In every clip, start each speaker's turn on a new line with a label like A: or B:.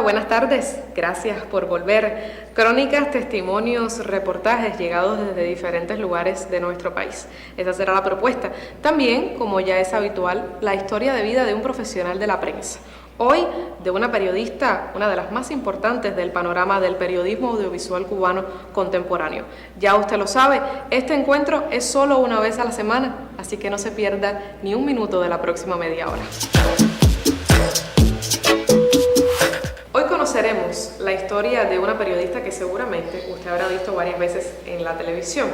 A: Hola, buenas tardes. Gracias por volver. Crónicas, testimonios, reportajes llegados desde diferentes lugares de nuestro país. Esa será la propuesta. También, como ya es habitual, la historia de vida de un profesional de la prensa. Hoy, de una periodista, una de las más importantes del panorama del periodismo audiovisual cubano contemporáneo. Ya usted lo sabe, este encuentro es solo una vez a la semana, así que no se pierda ni un minuto de la próxima media hora. Hoy conoceremos la historia de una periodista que seguramente usted habrá visto varias veces en la televisión.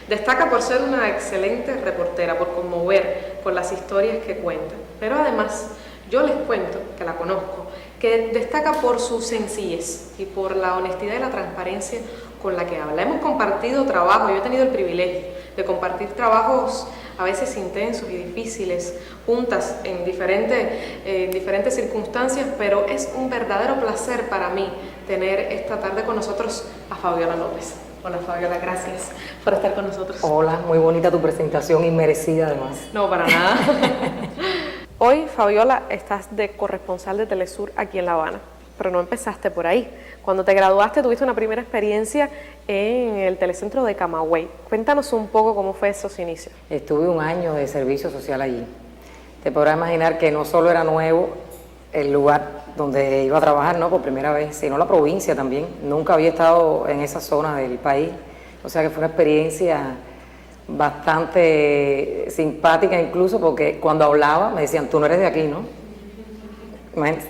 A: Destaca por ser una excelente reportera, por conmover con las historias que cuenta, pero además yo les cuento, que la conozco, que destaca por su sencillez y por la honestidad y la transparencia con la que habla. Hemos compartido trabajo, yo he tenido el privilegio de compartir trabajos a veces intensos y difíciles, juntas en diferentes circunstancias, pero es un verdadero placer para mí tener esta tarde con nosotros a Fabiola López. Hola Fabiola, gracias por estar con nosotros.
B: Hola, muy bonita tu presentación y merecida además.
A: No, para nada. Hoy, Fabiola, estás de corresponsal de Telesur aquí en La Habana, pero no empezaste por ahí. Cuando te graduaste tuviste una primera experiencia en el telecentro de Camagüey. Cuéntanos un poco cómo fue esos inicios.
B: Estuve un año de servicio social allí. Te podrás imaginar que no solo era nuevo el lugar donde iba a trabajar, ¿no?, por primera vez, sino la provincia también. Nunca había estado en esa zona del país, o sea que fue una experiencia bastante simpática, incluso porque cuando hablaba me decían, tú no eres de aquí, ¿no?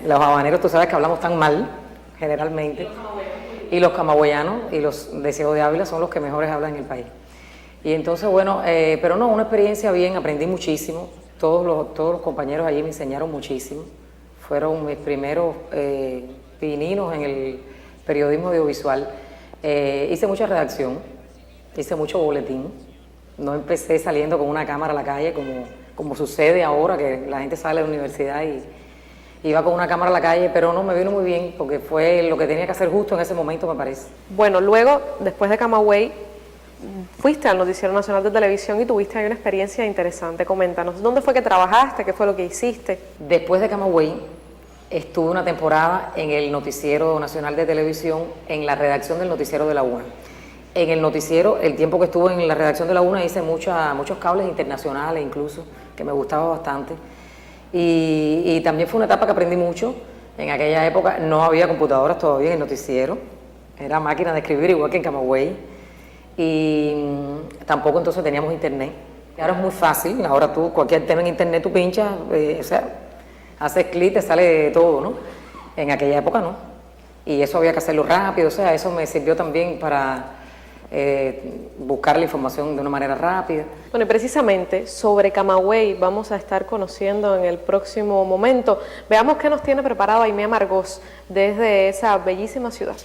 B: Los habaneros, tú sabes que hablamos tan mal, generalmente, y los camagüeyanos y los de Ciego de Ávila son los que mejores hablan en el país. Y entonces, bueno, pero no, una experiencia bien, aprendí muchísimo, todos los compañeros allí me enseñaron muchísimo, fueron mis primeros pininos en el periodismo audiovisual. Hice mucha redacción, hice mucho boletín. No empecé saliendo con una cámara a la calle como sucede ahora, que la gente sale de la universidad y iba con una cámara a la calle, pero no, me vino muy bien porque fue lo que tenía que hacer justo en ese momento, me parece.
A: Bueno, luego, después de Camagüey, fuiste al Noticiero Nacional de Televisión y tuviste ahí una experiencia interesante. Coméntanos, ¿dónde fue que trabajaste? ¿Qué fue lo que hiciste?
B: Después de Camagüey, estuve una temporada en el Noticiero Nacional de Televisión, en la redacción del Noticiero de la UNA. En el noticiero, el tiempo que estuve en la redacción de la UNA, hice muchos cables internacionales incluso, que me gustaba bastante. Y también fue una etapa que aprendí mucho. En aquella época no había computadoras todavía en el noticiero, era máquina de escribir igual que en Camagüey. Y tampoco entonces teníamos internet. Ahora es muy fácil, ahora tú cualquier tema en internet tú pinchas, o sea, haces clic, te sale todo, ¿no? En aquella época no. Y eso había que hacerlo rápido, o sea, eso me sirvió también para buscar la información de una manera rápida.
A: Bueno, y precisamente sobre Camagüey vamos a estar conociendo en el próximo momento. Veamos qué nos tiene preparado Aimee Amargós desde esa bellísima ciudad.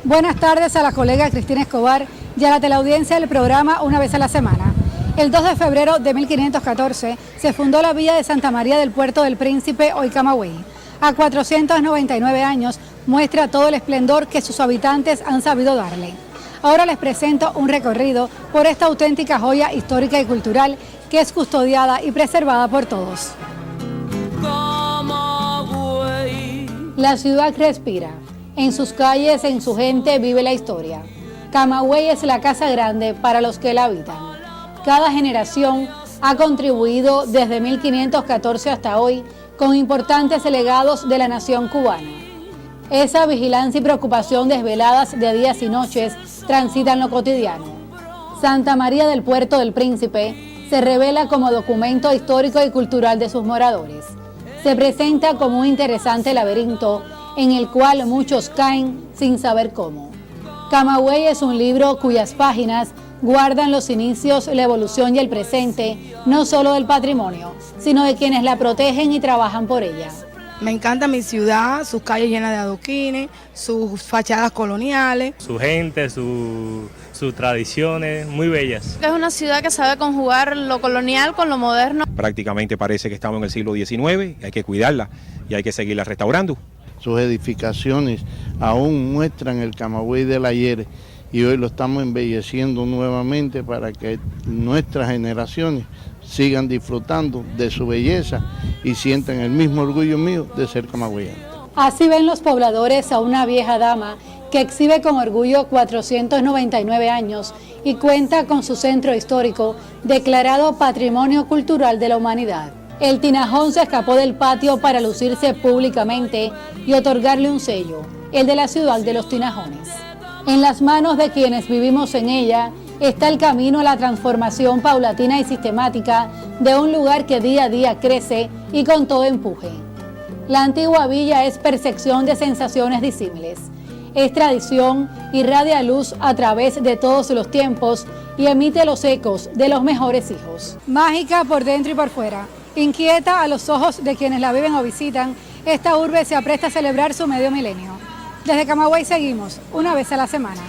C: Buenas tardes a la colega Cristina Escobar y a la teleaudiencia del programa Una Vez a la Semana. El 2 de febrero de 1514 se fundó la villa de Santa María del Puerto del Príncipe, hoy Camagüey. A 499 años muestra todo el esplendor que sus habitantes han sabido darle. Ahora les presento un recorrido por esta auténtica joya histórica y cultural que es custodiada y preservada por todos. La ciudad respira. En sus calles, en su gente vive la historia. Camagüey es la casa grande para los que la habitan. Cada generación ha contribuido desde 1514 hasta hoy con importantes legados de la nación cubana. Esa vigilancia y preocupación desveladas de días y noches transitan lo cotidiano. Santa María del Puerto del Príncipe se revela como documento histórico y cultural de sus moradores. Se presenta como un interesante laberinto en el cual muchos caen sin saber cómo. Camagüey es un libro cuyas páginas guardan los inicios, la evolución y el presente, no solo del patrimonio, sino de quienes la protegen y trabajan por ella.
D: Me encanta mi ciudad, sus calles llenas de adoquines, sus fachadas coloniales.
E: Su gente, sus tradiciones, muy bellas.
F: Es una ciudad que sabe conjugar lo colonial con lo moderno.
G: Prácticamente parece que estamos en el siglo XIX, hay que cuidarla y hay que seguirla restaurando.
H: Sus edificaciones aún muestran el Camagüey del ayer y hoy lo estamos embelleciendo nuevamente para que nuestras generaciones sigan disfrutando de su belleza y sientan el mismo orgullo mío de ser camagüeyano.
C: Así ven los pobladores a una vieja dama que exhibe con orgullo 499 años y cuenta con su centro histórico declarado Patrimonio Cultural de la Humanidad. El Tinajón se escapó del patio para lucirse públicamente y otorgarle un sello, el de la ciudad de los Tinajones. En las manos de quienes vivimos en ella está el camino a la transformación paulatina y sistemática de un lugar que día a día crece y con todo empuje. La antigua villa es percepción de sensaciones disímiles. Es tradición, irradia luz a través de todos los tiempos y emite los ecos de los mejores hijos. Mágica por dentro y por fuera, inquieta a los ojos de quienes la viven o visitan, esta urbe se apresta a celebrar su medio milenio. Desde Camagüey seguimos, una vez a la semana.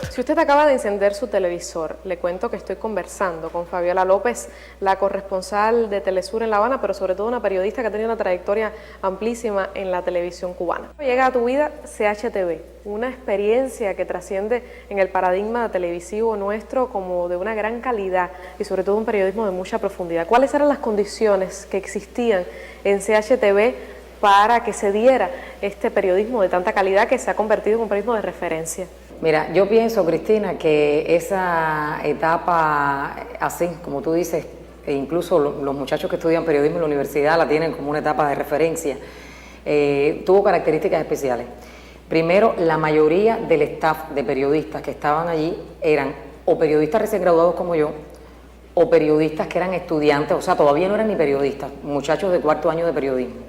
A: Si usted acaba de encender su televisor, le cuento que estoy conversando con Fabiola López, la corresponsal de Telesur en La Habana, pero sobre todo una periodista que ha tenido una trayectoria amplísima en la televisión cubana. Llega a tu vida CHTV, una experiencia que trasciende en el paradigma televisivo nuestro como de una gran calidad y sobre todo un periodismo de mucha profundidad. ¿Cuáles eran las condiciones que existían en CHTV para que se diera este periodismo de tanta calidad que se ha convertido en un periodismo de referencia?
B: Mira, yo pienso, Cristina, que esa etapa así, como tú dices, e incluso los muchachos que estudian periodismo en la universidad la tienen como una etapa de referencia, tuvo características especiales. Primero, la mayoría del staff de periodistas que estaban allí eran o periodistas recién graduados como yo, o periodistas que eran estudiantes, o sea, todavía no eran ni periodistas, muchachos de cuarto año de periodismo.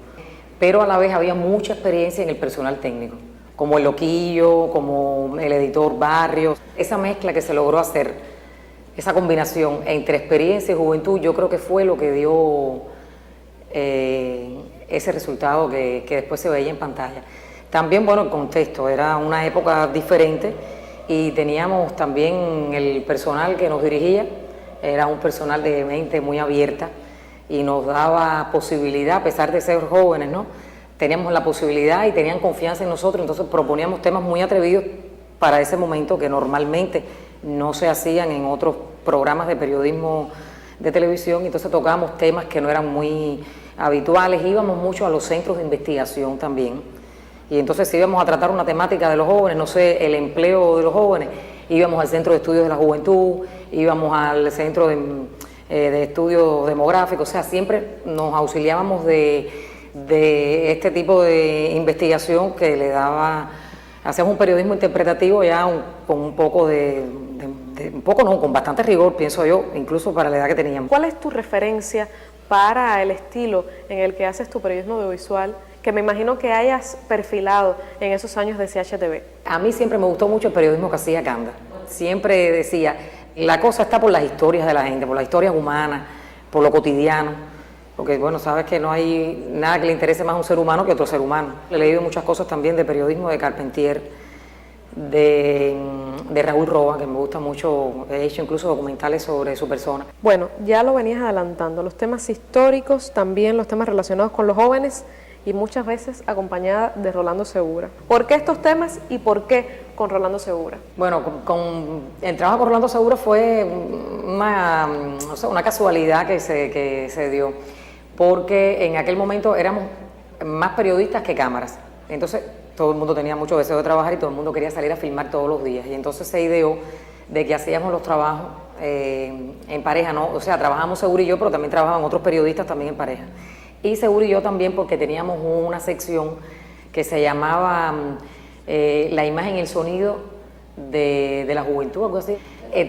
B: Pero a la vez había mucha experiencia en el personal técnico, como el Loquillo, como el editor Barrios. Esa mezcla que se logró hacer, esa combinación entre experiencia y juventud, yo creo que fue lo que dio ese resultado que después se veía en pantalla. También, bueno, el contexto, era una época diferente y teníamos también el personal que nos dirigía, era un personal de mente muy abierta y nos daba posibilidad, a pesar de ser jóvenes, ¿no? Teníamos la posibilidad y tenían confianza en nosotros, entonces proponíamos temas muy atrevidos para ese momento que normalmente no se hacían en otros programas de periodismo de televisión, y entonces tocábamos temas que no eran muy habituales, íbamos mucho a los centros de investigación también, y entonces si íbamos a tratar una temática de los jóvenes, no sé, el empleo de los jóvenes, íbamos al Centro de Estudios de la Juventud, íbamos al Centro de Estudios Demográficos, o sea, siempre nos auxiliábamos de este tipo de investigación que le daba, hacíamos un periodismo interpretativo ya con un poco con bastante rigor, pienso yo, incluso para la edad que teníamos.
A: ¿Cuál es tu referencia para el estilo en el que haces tu periodismo audiovisual, que me imagino que hayas perfilado en esos años de CHTV?
B: A mí siempre me gustó mucho el periodismo que hacía Canda. Siempre decía, la cosa está por las historias de la gente, por las historias humanas, por lo cotidiano. Porque, bueno, sabes que no hay nada que le interese más a un ser humano que a otro ser humano. He leído muchas cosas también de periodismo de Carpentier, de Raúl Roa, que me gusta mucho, he hecho incluso documentales sobre su persona.
A: Bueno, ya lo venías adelantando, los temas históricos, también los temas relacionados con los jóvenes y muchas veces acompañada de Rolando Segura. ¿Por qué estos temas y por qué con Rolando Segura?
B: Bueno, el trabajo con Rolando Segura fue una casualidad que se dio, porque en aquel momento éramos más periodistas que cámaras, entonces todo el mundo tenía mucho deseo de trabajar y todo el mundo quería salir a filmar todos los días, y entonces se ideó de que hacíamos los trabajos en pareja, ¿no? O sea, trabajamos Segura y yo, pero también trabajaban otros periodistas también en pareja, y Segura y yo también porque teníamos una sección que se llamaba La imagen y el sonido de la juventud, algo así.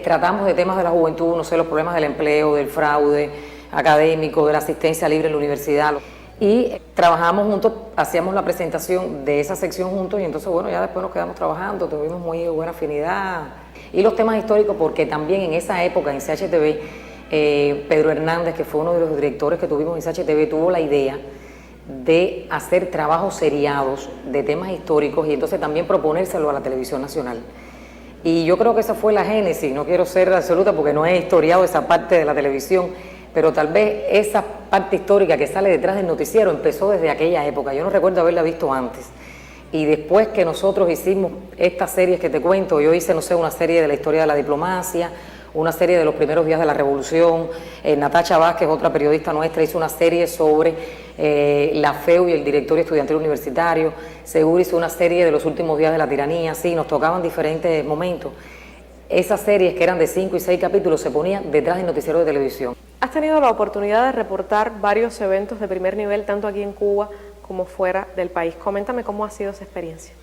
B: Tratamos de temas de la juventud, no sé, los problemas del empleo, del fraude académico, de la asistencia libre en la universidad. Y trabajamos juntos, hacíamos la presentación de esa sección juntos y entonces, bueno, ya después nos quedamos trabajando, tuvimos muy buena afinidad. Y los temas históricos, porque también en esa época en CHTV, Pedro Hernández, que fue uno de los directores que tuvimos en CHTV, tuvo la idea de hacer trabajos seriados de temas históricos y entonces también proponérselo a la televisión nacional. Y yo creo que esa fue la génesis, no quiero ser absoluta porque no he historiado esa parte de la televisión, pero tal vez esa parte histórica que sale detrás del noticiero empezó desde aquella época, yo no recuerdo haberla visto antes. Y después que nosotros hicimos estas series que te cuento, yo hice, no sé, una serie de la historia de la diplomacia, una serie de los primeros días de la Revolución. Natacha Vázquez, otra periodista nuestra, hizo una serie sobre la FEU y el directorio estudiantil universitario. Segura hizo una serie de los últimos días de la tiranía. Sí, nos tocaban diferentes momentos. Esas series, que eran de 5 y 6 capítulos, se ponían detrás del noticiero de televisión.
A: Has tenido la oportunidad de reportar varios eventos de primer nivel, tanto aquí en Cuba como fuera del país. Coméntame cómo ha sido esa experiencia.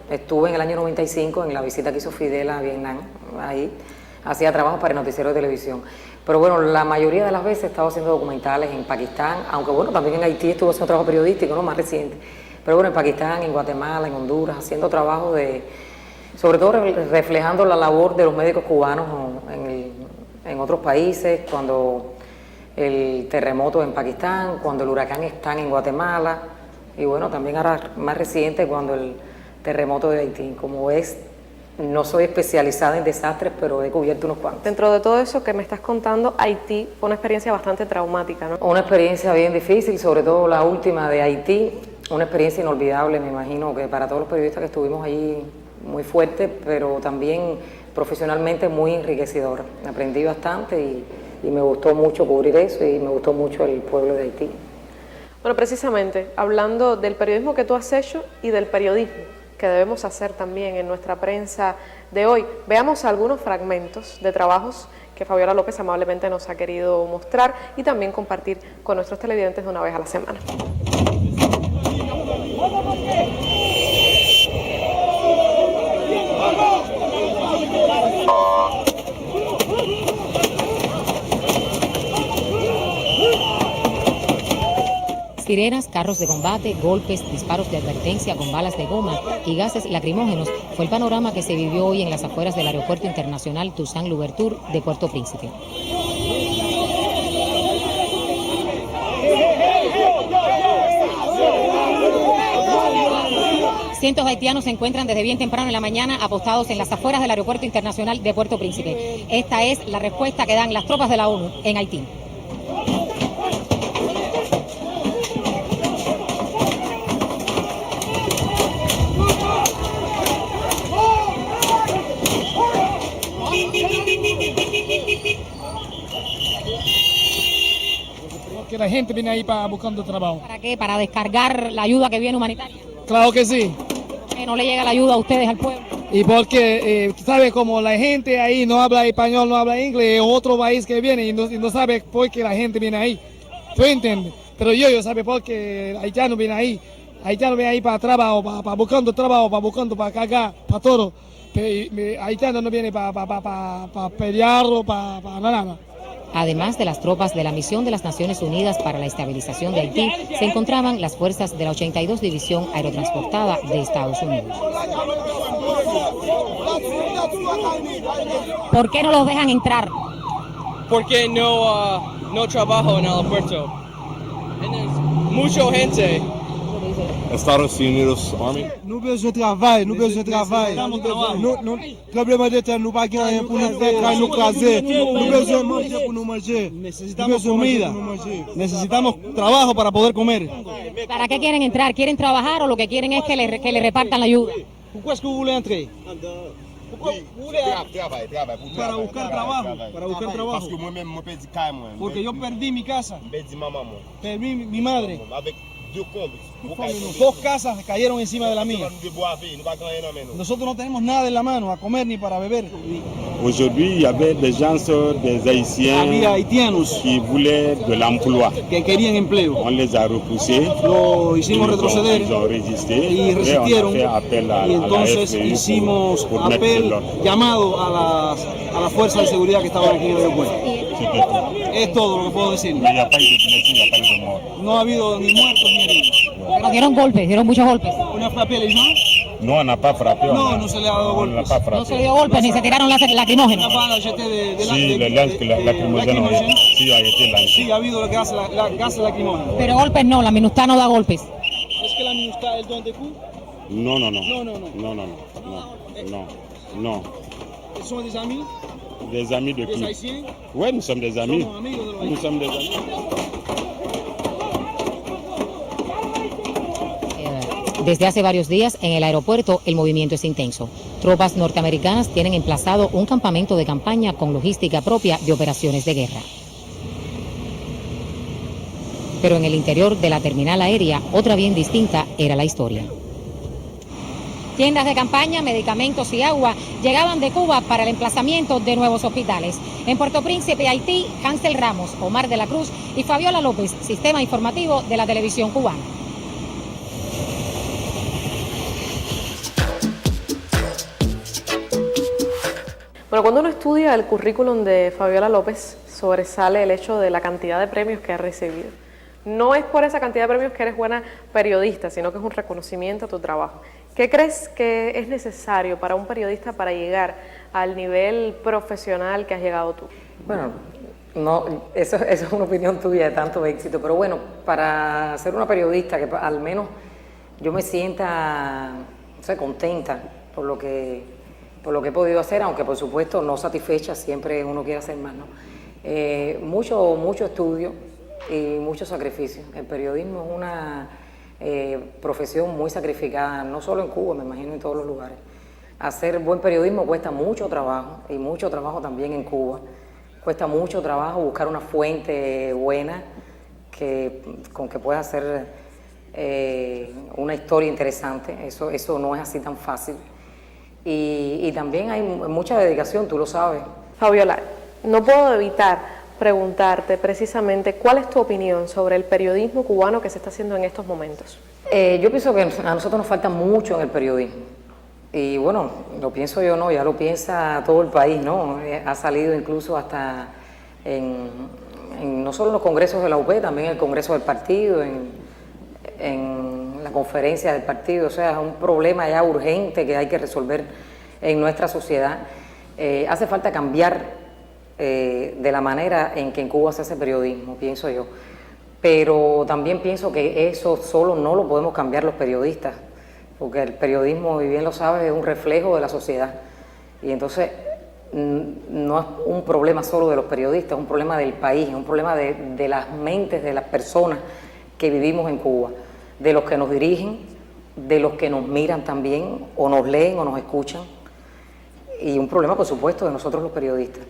B: Estuve en el año 95 en la visita que hizo Fidel a Vietnam. Ahí hacía trabajo para el noticiero de televisión. Pero bueno, la mayoría de las veces he estado haciendo documentales en Pakistán, aunque bueno, también en Haití estuve haciendo trabajo periodístico, ¿no?, más reciente. Pero bueno, en Pakistán, en Guatemala, en Honduras, haciendo trabajo sobre todo reflejando la labor de los médicos cubanos en otros países, cuando el terremoto en Pakistán, cuando el huracán Stan en Guatemala, y bueno, también ahora más reciente cuando el terremoto de Haití. Como ves, no soy especializada en desastres, pero he cubierto unos cuantos.
A: Dentro de todo eso que me estás contando, Haití fue una experiencia bastante traumática, ¿no?
B: Una experiencia bien difícil, sobre todo la última de Haití, una experiencia inolvidable, me imagino que para todos los periodistas que estuvimos allí, muy fuerte, pero también profesionalmente muy enriquecedora. Aprendí bastante y me gustó mucho cubrir eso y me gustó mucho el pueblo de Haití.
A: Bueno, precisamente, hablando del periodismo que tú has hecho y del periodismo que debemos hacer también en nuestra prensa de hoy, veamos algunos fragmentos de trabajos que Fabiola López amablemente nos ha querido mostrar y también compartir con nuestros televidentes de una vez a la semana.
I: Sirenas, carros de combate, golpes, disparos de advertencia con balas de goma y gases lacrimógenos fue el panorama que se vivió hoy en las afueras del Aeropuerto Internacional Toussaint Louverture de Puerto Príncipe. Cientos de haitianos se encuentran desde bien temprano en la mañana apostados en las afueras del Aeropuerto Internacional de Puerto Príncipe. Esta es la respuesta que dan las tropas de la ONU en Haití.
J: Que la gente viene ahí buscando trabajo.
I: ¿Para qué? ¿Para descargar la ayuda que viene humanitaria?
J: Claro que sí.
I: Que no le llega la ayuda a ustedes, al pueblo.
J: Y porque, tú sabes, como la gente ahí no habla español, no habla inglés, es otro país que viene y no sabe por qué la gente viene ahí. ¿Tú entiendes? Pero yo sabe por qué haitiano viene ahí. Haitiano viene ahí para trabajo, para buscando trabajo, para cargar, para todo. Pero haitiano no viene para pelear o para nada.
I: Además de las tropas de la Misión de las Naciones Unidas para la Estabilización de Haití, se encontraban las fuerzas de la 82 División Aerotransportada de Estados Unidos. ¿Por qué no los dejan entrar?
K: Porque no trabajo en el aeropuerto. Mucha gente.
L: Estados Unidos Army.
J: Nous besoin de travail, nous besoin de travail. Nous problème de terre, nous pas gagner pour nous faire nous craser. Nous besoin de manger pour nous manger. Necesitamos comida. Necesitamos trabajo para poder comer.
I: ¿Para qué quieren entrar? ¿Quieren trabajar o lo que quieren es que le repartan la ayuda?
J: Pourquoi est-ce que vous voulez entrer? Para buscar trabajo, para buscar trabajo. Porque yo perdí mi casa, perdí mi madre. Dos casas cayeron encima de la mía. Nosotros no tenemos nada en la mano, a comer ni para beber.
L: Aujourd'hui, il y avait des gens, des haïtianos qui voulaient de l'emploi.
J: Que querían empleo.
L: On les a repoussés.
J: Lo hicimos retroceder.
L: Ils ont résisté.
J: Y resistieron. Y entonces hicimos llamado a las fuerzas de seguridad que estaban aquí en el aeropuerto. Es todo lo que puedo decir. No ha habido ni muertos ni heridos.
I: Pero dieron golpes, dieron muchos golpes.
J: Una frappé, ¿no?
L: No, on n'a pas frappé.
J: No se le ha dado golpes.
I: No se le dio golpes ni se tiraron lacrimógenos.
L: Sí, lacrimógeno. Sí, ha été lancé.
J: Sí, ha habido gas lacrimógeno.
I: Pero golpes no, la MINUSTAH no da golpes.
J: ¿Es que la MINUSTAH es donde tú?
L: No.
J: ¿Son des amis?
L: Des amis de qui?
J: Des haïtiens?
L: Oui, nous sommes des amis. Nous sommes des amis.
I: Desde hace varios días en el aeropuerto el movimiento es intenso. Tropas norteamericanas tienen emplazado un campamento de campaña con logística propia de operaciones de guerra. Pero en el interior de la terminal aérea, otra bien distinta era la historia. Tiendas de campaña, medicamentos y agua llegaban de Cuba para el emplazamiento de nuevos hospitales. En Puerto Príncipe, Haití, Hansel Ramos, Omar de la Cruz y Fabiola López, Sistema Informativo de la Televisión Cubana.
A: Bueno, cuando uno estudia el currículum de Fabiola López, sobresale el hecho de la cantidad de premios que ha recibido. No es por esa cantidad de premios que eres buena periodista, sino que es un reconocimiento a tu trabajo. ¿Qué crees que es necesario para un periodista para llegar al nivel profesional que has llegado tú?
B: Bueno, no, eso es una opinión tuya de tanto éxito, pero bueno, para ser una periodista que al menos yo me sienta, no sé, contenta por lo que he podido hacer, aunque por supuesto no satisfecha, siempre uno quiere hacer más, ¿no? Mucho estudio y mucho sacrificio. El periodismo es una profesión muy sacrificada, no solo en Cuba, me imagino en todos los lugares. Hacer buen periodismo cuesta mucho trabajo, y mucho trabajo también en Cuba. Cuesta mucho trabajo buscar una fuente buena con que puedas hacer una historia interesante. Eso no es así tan fácil. Y también hay mucha dedicación, tú lo sabes.
A: Fabiola, no puedo evitar preguntarte precisamente cuál es tu opinión sobre el periodismo cubano que se está haciendo en estos momentos.
B: Yo pienso que a nosotros nos falta mucho en el periodismo. Y bueno, lo pienso yo, no, ya lo piensa todo el país, ¿no? Ha salido incluso hasta no solo en los congresos de la UP, también en el congreso del partido, en la conferencia del partido. O sea, es un problema ya urgente que hay que resolver en nuestra sociedad. Hace falta cambiar de la manera en que en Cuba se hace periodismo, pienso yo. Pero también pienso que eso solo no lo podemos cambiar los periodistas, porque el periodismo, y bien lo sabes, es un reflejo de la sociedad. Y entonces no es un problema solo de los periodistas, es un problema del país, es un problema de las mentes de las personas que vivimos en Cuba, de los que nos dirigen, de los que nos miran también, o nos leen o nos escuchan, y un problema, por supuesto, de nosotros los periodistas.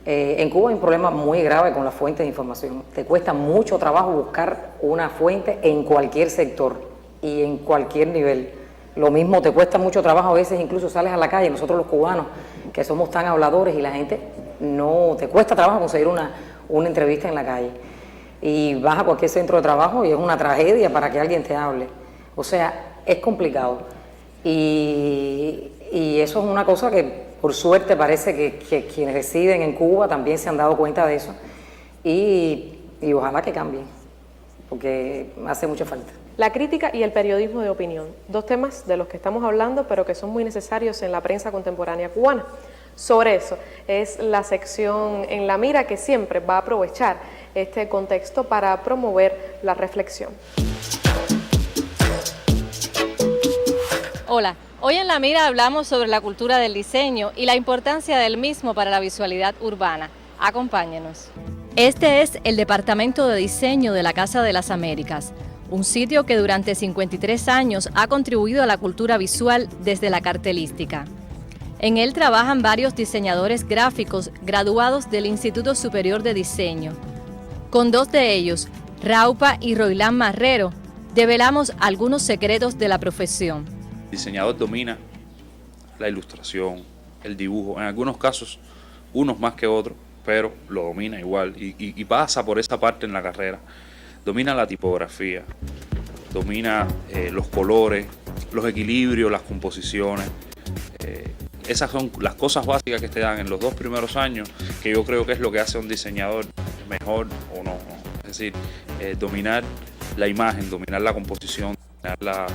B: En Cuba hay un problema muy grave con las fuentes de información. Te cuesta mucho trabajo buscar una fuente en cualquier sector y en cualquier nivel. Lo mismo te cuesta mucho trabajo, a veces incluso sales a la calle, nosotros los cubanos, que somos tan habladores, y la gente no, te cuesta trabajo conseguir una entrevista en la calle. Y vas a cualquier centro de trabajo y es una tragedia para que alguien te hable. O sea, es complicado. Y eso es una cosa que, por suerte, parece que quienes residen en Cuba también se han dado cuenta de eso. Y ojalá que cambien, porque hace mucha falta.
A: La crítica y el periodismo de opinión, dos temas de los que estamos hablando, pero que son muy necesarios en la prensa contemporánea cubana. Sobre eso es la sección En la Mira, que siempre va a aprovechar este contexto para promover la reflexión.
M: Hola, hoy en La Mira hablamos sobre la cultura del diseño y la importancia del mismo para la visualidad urbana. Acompáñenos. Este es el Departamento de Diseño de la Casa de las Américas, un sitio que durante 53 años ha contribuido a la cultura visual desde la cartelística. En él trabajan varios diseñadores gráficos graduados del Instituto Superior de Diseño. Con dos de ellos, Raupa y Roilán Marrero, develamos algunos secretos de la profesión.
N: El diseñador domina la ilustración, el dibujo, en algunos casos unos más que otros, pero lo domina igual y pasa por esa parte en la carrera. Domina la tipografía, domina los colores, los equilibrios, las composiciones. Esas son las cosas básicas que te dan en los 2 primeros años, que yo creo que es lo que hace a un diseñador mejor o no. Es decir, dominar la imagen, dominar la composición, dominar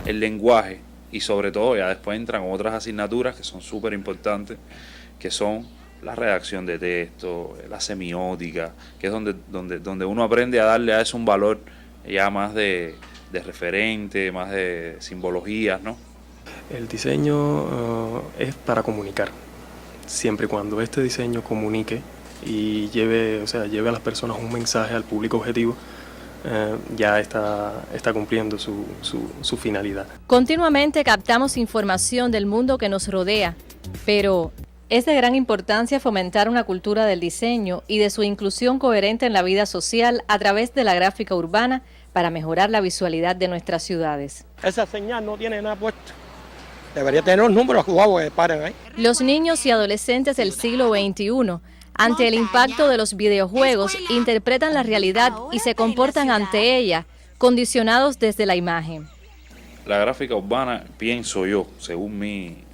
N: el lenguaje, y sobre todo ya después entran otras asignaturas que son súper importantes, que son la redacción de texto, la semiótica, que es donde uno aprende a darle a eso un valor ya más de referente, más de simbologías, ¿no?
O: El diseño es para comunicar, siempre y cuando este diseño comunique y lleve a las personas un mensaje al público objetivo, ya está cumpliendo su finalidad.
M: Continuamente captamos información del mundo que nos rodea, pero es de gran importancia fomentar una cultura del diseño y de su inclusión coherente en la vida social a través de la gráfica urbana para mejorar la visualidad de nuestras ciudades.
P: Esa señal no tiene nada puesto. Debería tener los números guapos que paran ahí.
M: Los niños y adolescentes del siglo XXI, ante el impacto de los videojuegos, interpretan la realidad y se comportan ante ella, condicionados desde la imagen.
N: La gráfica urbana, pienso yo, según mi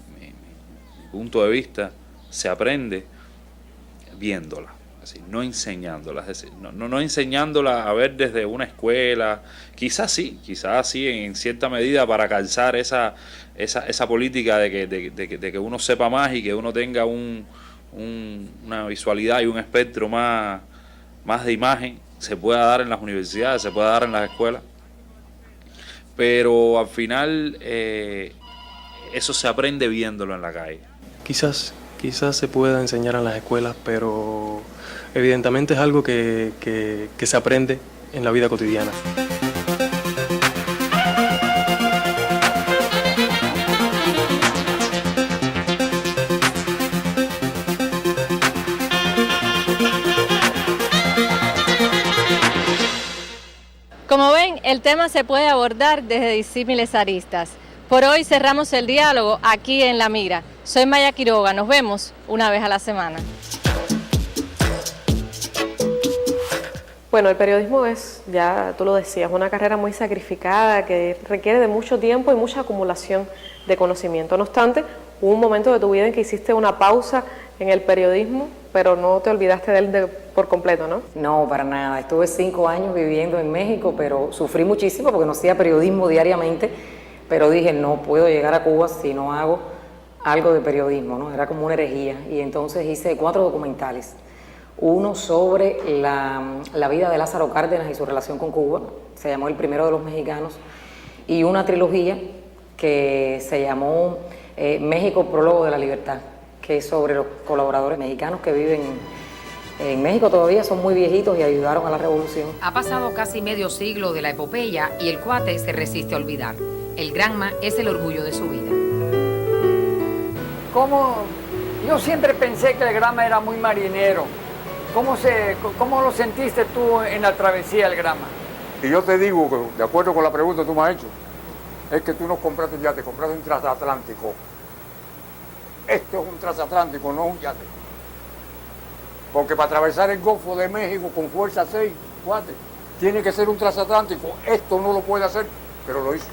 N: punto de vista, se aprende viéndola, así, no enseñándola, es decir, no enseñándola a ver desde una escuela, quizás sí en cierta medida para calzar esa política de que uno sepa más y que uno tenga una visualidad y un espectro más de imagen, se pueda dar en las universidades, se pueda dar en las escuelas, pero al final eso se aprende viéndolo en la calle.
O: Quizás se pueda enseñar en las escuelas, pero evidentemente es algo que se aprende en la vida cotidiana.
M: Como ven, el tema se puede abordar desde disímiles aristas. Por hoy cerramos el diálogo aquí en La Mira. Soy Maya Quiroga, nos vemos una vez a la semana.
A: Bueno, el periodismo es, ya tú lo decías, una carrera muy sacrificada que requiere de mucho tiempo y mucha acumulación de conocimiento. No obstante, hubo un momento de tu vida en que hiciste una pausa en el periodismo, pero no te olvidaste de él por completo, ¿no?
B: No, para nada. Estuve 5 años viviendo en México, pero sufrí muchísimo porque no hacía periodismo diariamente, pero dije, no puedo llegar a Cuba si no hago algo de periodismo, ¿no? Era como una herejía. Y entonces hice 4 documentales. Uno sobre la vida de Lázaro Cárdenas y su relación con Cuba, se llamó El Primero de los Mexicanos, y una trilogía que se llamó México, Prólogo de la Libertad, que es sobre los colaboradores mexicanos que viven en México todavía, son muy viejitos y ayudaron a la revolución.
I: Ha pasado casi medio siglo de la epopeya y el cuate se resiste a olvidar. El Granma es el orgullo de su vida.
Q: Yo siempre pensé que el Granma era muy marinero. ¿Cómo lo sentiste tú en la travesía del Granma?
R: Y yo te digo, que, de acuerdo con la pregunta que tú me has hecho, es que tú no compraste un yate, compraste un transatlántico. Esto es un transatlántico, no un yate. Porque para atravesar el Golfo de México con fuerza 6, 4, tiene que ser un transatlántico. Esto no lo puede hacer, pero lo hizo.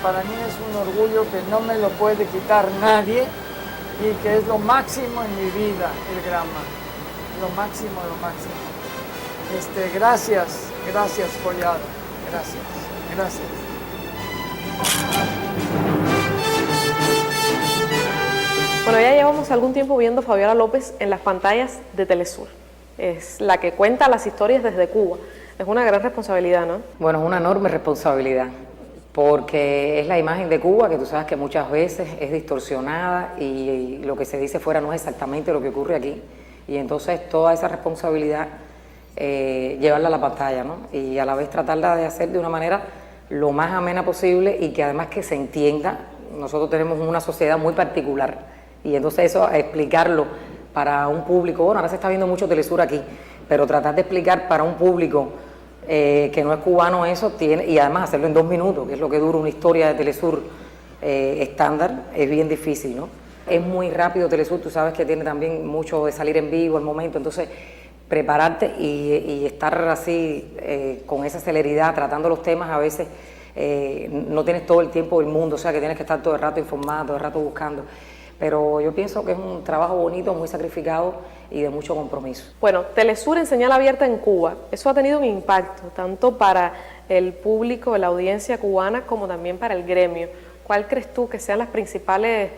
Q: Para mí es un orgullo que no me lo puede quitar nadie y que es lo máximo en mi vida, el Granma. Lo máximo. Gracias, Collado. Gracias.
A: Bueno, ya llevamos algún tiempo viendo a Fabiola López en las pantallas de Telesur. Es la que cuenta las historias desde Cuba. Es una gran responsabilidad, ¿no?
B: Bueno, es una enorme responsabilidad, porque es la imagen de Cuba que tú sabes que muchas veces es distorsionada y lo que se dice fuera no es exactamente lo que ocurre aquí. Y entonces toda esa responsabilidad, llevarla a la pantalla, ¿no? Y a la vez tratarla de hacer de una manera lo más amena posible y que además que se entienda. Nosotros tenemos una sociedad muy particular y entonces eso, explicarlo para un público, bueno, ahora se está viendo mucho Telesur aquí, pero tratar de explicar para un público que no es cubano eso, y además hacerlo en 2 minutos, que es lo que dura una historia de Telesur estándar, es bien difícil, ¿no? Es muy rápido Telesur, tú sabes que tiene también mucho de salir en vivo el momento, entonces prepararte y estar así con esa celeridad, tratando los temas a veces, no tienes todo el tiempo del mundo, o sea que tienes que estar todo el rato informado, todo el rato buscando. Pero yo pienso que es un trabajo bonito, muy sacrificado y de mucho compromiso.
A: Bueno, Telesur en señal abierta en Cuba, eso ha tenido un impacto tanto para el público, la audiencia cubana, como también para el gremio. ¿Cuál crees tú que sean los principales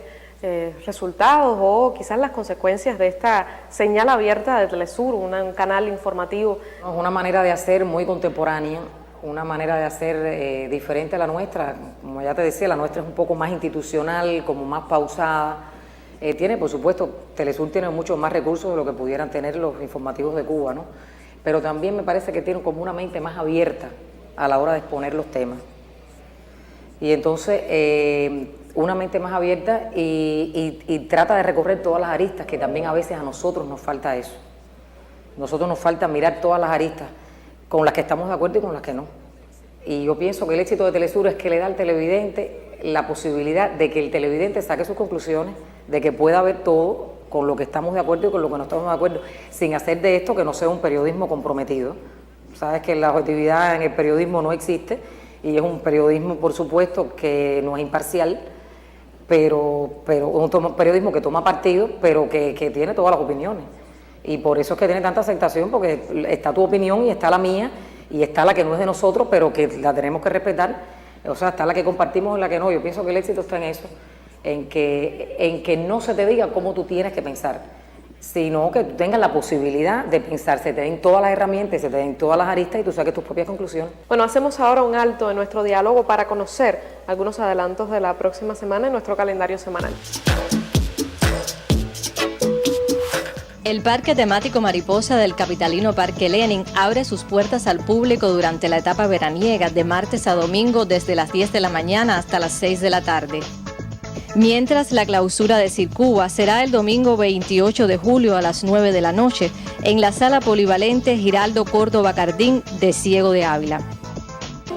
A: resultados o quizás las consecuencias de esta señal abierta de Telesur, un canal informativo?
B: Es una manera de hacer muy contemporánea, una manera de hacer diferente a la nuestra. Como ya te decía, la nuestra es un poco más institucional, como más pausada. Tiene, por supuesto, Telesur tiene muchos más recursos de lo que pudieran tener los informativos de Cuba, ¿no? pero también me parece que tiene como una mente más abierta a la hora de exponer los temas. Y entonces, una mente más abierta y trata de recorrer todas las aristas, que también a veces a nosotros nos falta eso. Nosotros nos falta mirar todas las aristas, con las que estamos de acuerdo y con las que no. Y yo pienso que el éxito de Telesur es que le da al televidente la posibilidad de que el televidente saque sus conclusiones, de que pueda ver todo con lo que estamos de acuerdo y con lo que no estamos de acuerdo, sin hacer de esto que no sea un periodismo comprometido. Sabes que la objetividad en el periodismo no existe, y es un periodismo, por supuesto, que no es imparcial, pero un periodismo que toma partido, pero que tiene todas las opiniones. Y por eso es que tiene tanta aceptación, porque está tu opinión y está la mía, y está la que no es de nosotros, pero que la tenemos que respetar. O sea, está la que compartimos y la que no. Yo pienso que el éxito está en eso, en que no se te diga cómo tú tienes que pensar, sino que tú tengas la posibilidad de pensar, se te den todas las herramientas, se te den todas las aristas y tú saques tus propias conclusiones.
A: Bueno, hacemos ahora un alto en nuestro diálogo para conocer algunos adelantos de la próxima semana en nuestro calendario semanal.
M: El Parque Temático Mariposa del capitalino Parque Lenin abre sus puertas al público durante la etapa veraniega de martes a domingo desde las 10 de la mañana hasta las 6 de la tarde. Mientras la clausura de Circuba será el domingo 28 de julio a las 9 de la noche en la Sala Polivalente Giraldo Córdoba Cardín de Ciego de Ávila.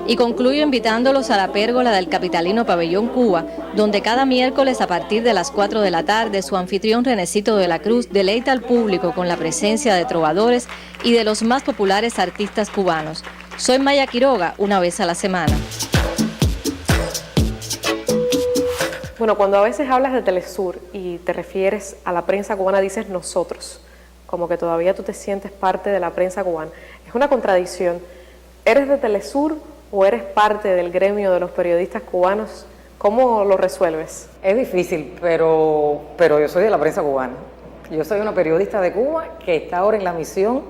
M: Y concluyo invitándolos a la pérgola del capitalino Pabellón Cuba, donde cada miércoles a partir de las 4 de la tarde su anfitrión Renecito de la Cruz deleita al público con la presencia de trovadores y de los más populares artistas cubanos. Soy Maya Quiroga, una vez a la semana.
A: Bueno, cuando a veces hablas de Telesur y te refieres a la prensa cubana, dices nosotros, como que todavía tú te sientes parte de la prensa cubana. Es una contradicción. ¿Eres de Telesur o eres parte del gremio de los periodistas cubanos? ¿Cómo lo resuelves?
B: Es difícil, pero yo soy de la prensa cubana. Yo soy una periodista de Cuba que está ahora en la misión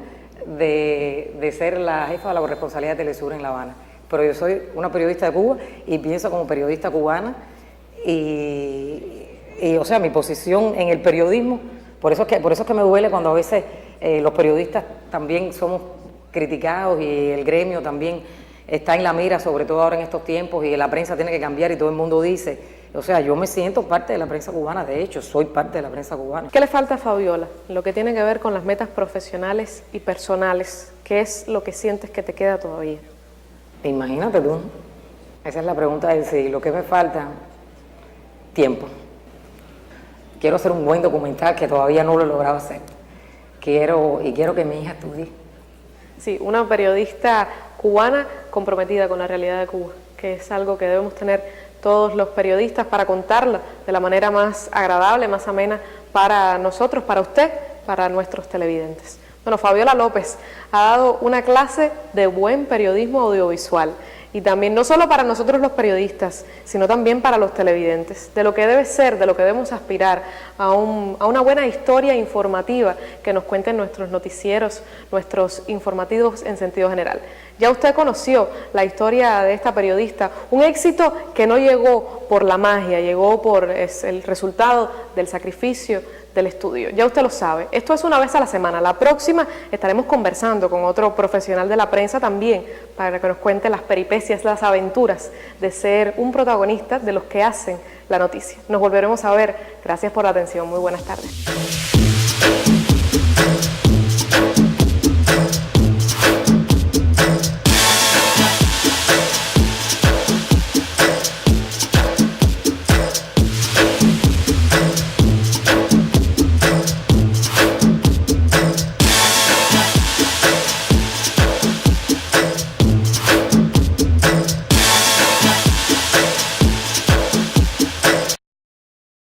B: de ser la jefa de la corresponsalía de Telesur en La Habana. Pero yo soy una periodista de Cuba y pienso como periodista cubana y o sea, mi posición en el periodismo, por eso es que me duele cuando a veces los periodistas también somos criticados y el gremio también está en la mira, sobre todo ahora en estos tiempos, y la prensa tiene que cambiar y todo el mundo dice, o sea, yo me siento parte de la prensa cubana, de hecho, soy parte de la prensa cubana.
A: ¿Qué le falta a Fabiola? Lo que tiene que ver con las metas profesionales y personales, ¿qué es lo que sientes que te queda todavía?
B: Imagínate tú, esa es la pregunta del siglo. ¿Qué me falta? Tiempo. Quiero hacer un buen documental que todavía no lo he logrado hacer. Quiero que mi hija estudie.
A: Sí, una periodista cubana comprometida con la realidad de Cuba, que es algo que debemos tener todos los periodistas para contarla de la manera más agradable, más amena para nosotros, para usted, para nuestros televidentes. Bueno, Fabiola López ha dado una clase de buen periodismo audiovisual y también no solo para nosotros los periodistas, sino también para los televidentes, de lo que debe ser, de lo que debemos aspirar a una buena historia informativa que nos cuenten nuestros noticieros, nuestros informativos en sentido general. Ya usted conoció la historia de esta periodista, un éxito que no llegó por la magia, llegó por el resultado del sacrificio, del estudio. Ya usted lo sabe, esto es una vez a la semana. La próxima estaremos conversando con otro profesional de la prensa también para que nos cuente las peripecias, las aventuras de ser un protagonista de los que hacen la noticia. Nos volveremos a ver. Gracias por la atención. Muy buenas tardes.